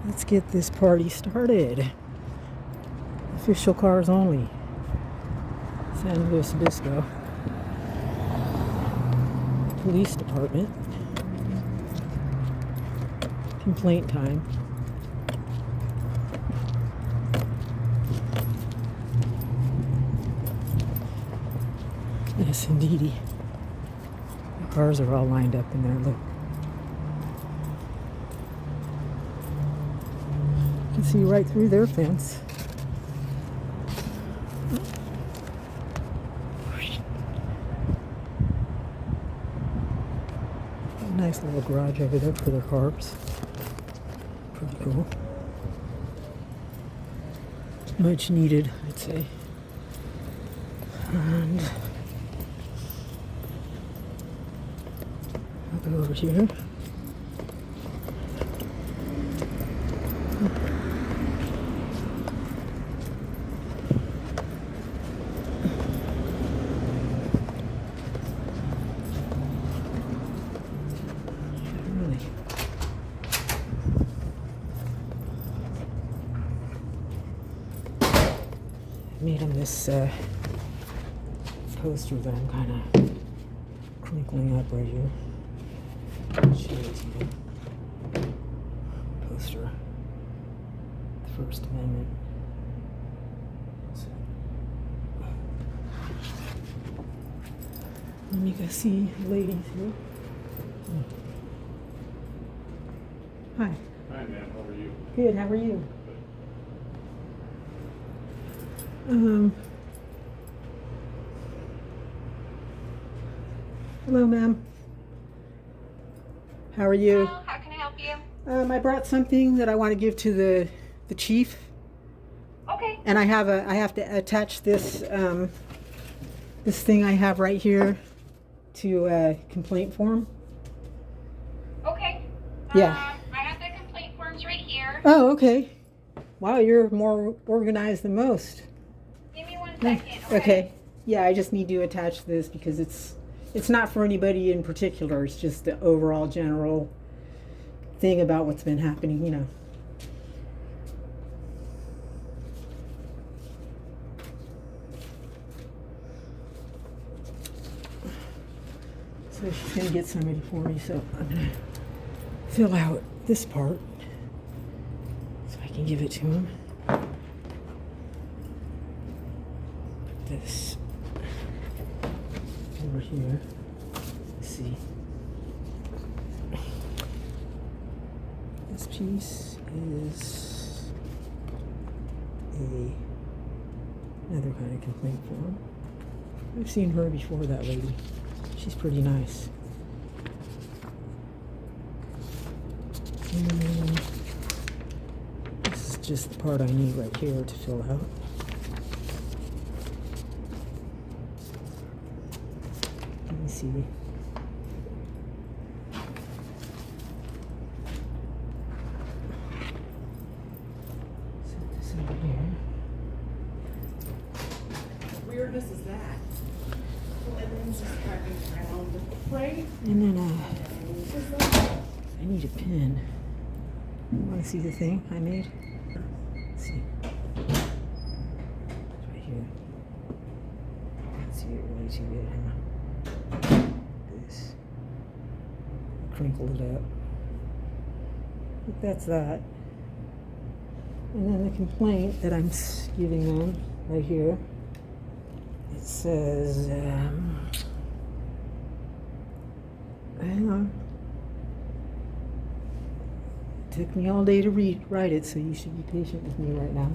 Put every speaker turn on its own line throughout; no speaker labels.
Let's get this party started. Official cars only. San Luis Obispo Police Department. Complaint time. Yes, indeedy. The cars are all lined up in there. Look. You can see right through their fence. Nice little garage over there for their cars. Pretty cool. Much needed, I'd say. And I'll go over here. Made him this poster that I'm kind of crinkling up right here. Show it to you. Poster. The First Amendment. Let me go see ladies here. Hi.
Hi, ma'am. How are you?
Good. How are you? Hello, ma'am. How are you?
Hello, how can I help you?
I brought something that I want to give to the chief.
Okay.
And I have to attach this this thing I have right here to a complaint form.
Okay.
Yeah.
I have the complaint forms right here.
Oh, okay. Wow, you're more organized than most.
Give me 1 second.
Okay. Yeah, I just need to attach this because it's not for anybody in particular. It's just the overall general thing about what's been happening, you know. So she's gonna get somebody for me, so I'm gonna fill out this part so I can give it to him. This over here. Let's see. This piece is another kind of complaint form. I've seen her before, that lady. She's pretty nice. And this is just the part I need right here to fill out. Let me see. Set this over here.
Weirdness is that? Everyone's just driving around, right?
And then I need a pen. Want to see the thing I made? Let's see. It's right here. Can't see it really too good, huh? This. Crinkle it up. But that's that. And then the complaint that I'm giving them right here. It says, hang on. It took me all day to write it, so you should be patient with me right now.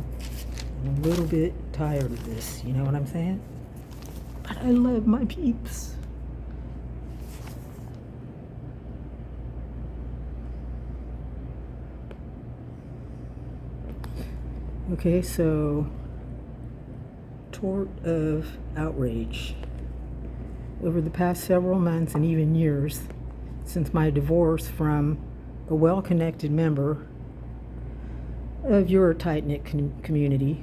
I'm a little bit tired of this, you know what I'm saying? But I love my peeps. Okay, so tort of outrage. Over the past several months and even years, since my divorce from a well-connected member of your tight-knit community,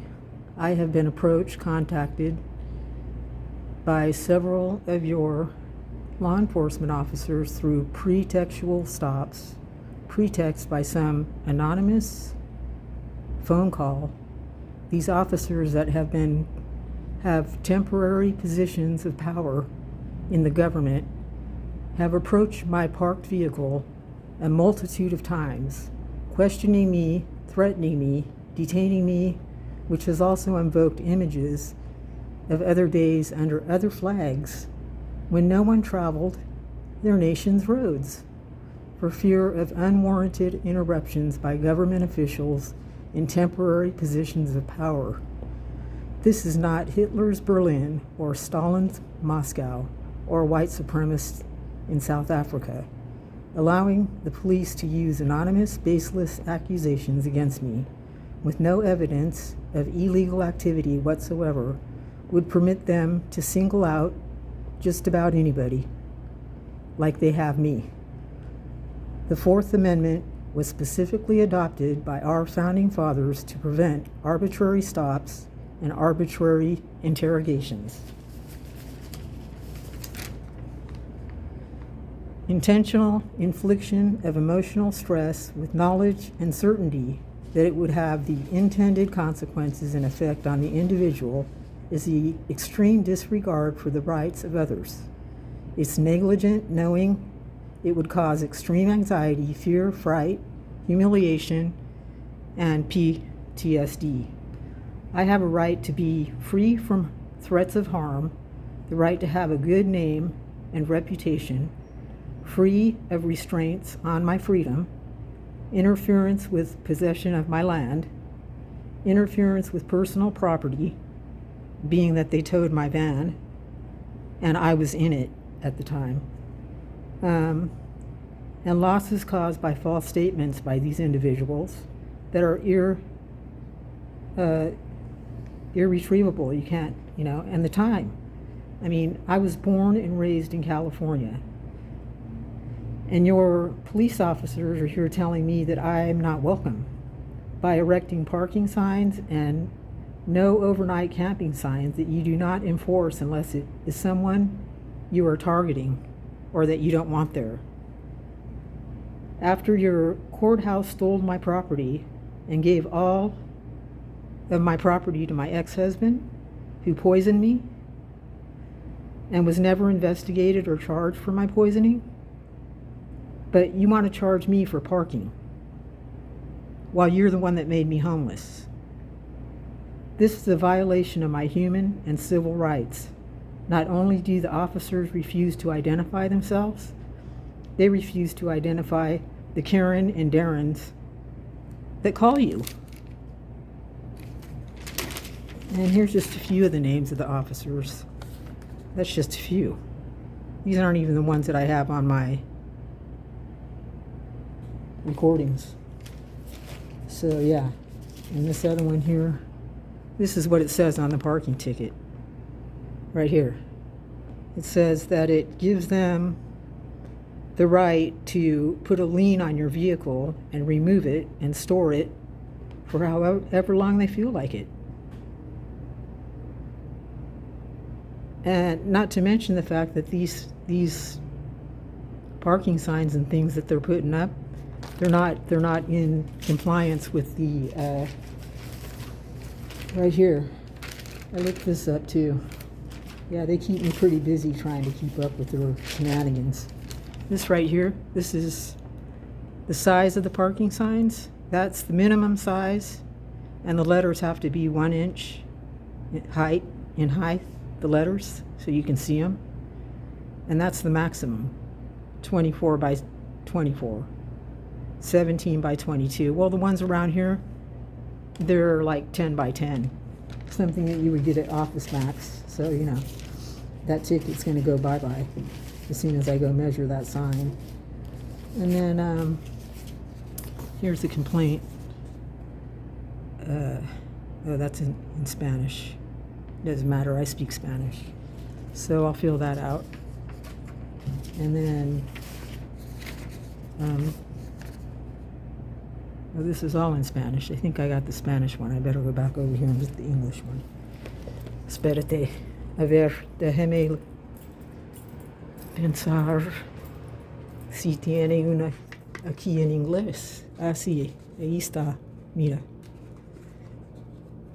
I have been approached, contacted by several of your law enforcement officers through pretextual stops, pretext by some anonymous phone call, these officers that have temporary positions of power in the government have approached my parked vehicle a multitude of times, questioning me, threatening me, detaining me, which has also invoked images of other days under other flags when no one traveled their nation's roads for fear of unwarranted interruptions by government officials in temporary positions of power. This is not Hitler's Berlin or Stalin's Moscow or white supremacists in South Africa. Allowing the police to use anonymous, baseless accusations against me with no evidence of illegal activity whatsoever would permit them to single out just about anybody, like they have me. The Fourth Amendment was specifically adopted by our founding fathers to prevent arbitrary stops and arbitrary interrogations. Intentional infliction of emotional stress with knowledge and certainty that it would have the intended consequences and effect on the individual is the extreme disregard for the rights of others. It's negligent knowing it would cause extreme anxiety, fear, fright, humiliation, and PTSD. I have a right to be free from threats of harm, the right to have a good name and reputation, free of restraints on my freedom, interference with possession of my land, interference with personal property, being that they towed my van, and I was in it at the time, and losses caused by false statements by these individuals that are irretrievable. You can't, and the time. I mean, I was born and raised in California, and your police officers are here telling me that I'm not welcome by erecting parking signs and no overnight camping signs that you do not enforce unless it is someone you are targeting or that you don't want there. After your courthouse stole my property and gave all of my property to my ex-husband, who poisoned me and was never investigated or charged for my poisoning, but you want to charge me for parking while you're the one that made me homeless. This is a violation of my human and civil rights. Not only do the officers refuse to identify themselves, they refuse to identify the Karen and Darrens that call you. And here's just a few of the names of the officers. That's just a few. These aren't even the ones that I have on my recordings. So yeah, and this other one here, this is what it says on the parking ticket. Right here. It says that it gives them the right to put a lien on your vehicle and remove it and store it for however long they feel like it. And not to mention the fact that these parking signs and things that they're putting up, they're not in compliance with the right here. I looked this up too. Yeah, they keep me pretty busy trying to keep up with their shenanigans. This right here, this is the size of the parking signs. That's the minimum size, and the letters have to be 1 inch in height, the letters, so you can see them. And that's the maximum, 24 by 24, 17 by 22. Well, the ones around here, they're like 10 by 10, something that you would get at Office Max. So, that ticket's going to go bye-bye as soon as I go measure that sign. And then here's the complaint. Oh, that's in Spanish. Doesn't matter, I speak Spanish. So I'll fill that out. And then, well, this is all in Spanish. I think I got the Spanish one. I better go back over here and get the English one. Espérate. A ver, déjeme pensar si tiene una aquí en inglés. Ah, sí, ahí está. Mira.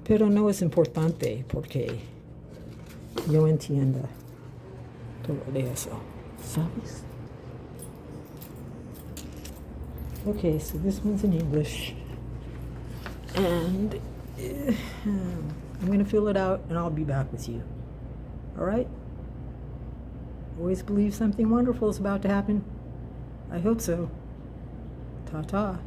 Pero no es importante porque yo entiendo todo de eso, ¿sabes? Okay, so this one's in English. And I'm going to fill it out and I'll be back with you. All right? Always believe something wonderful is about to happen. I hope so. Ta-ta.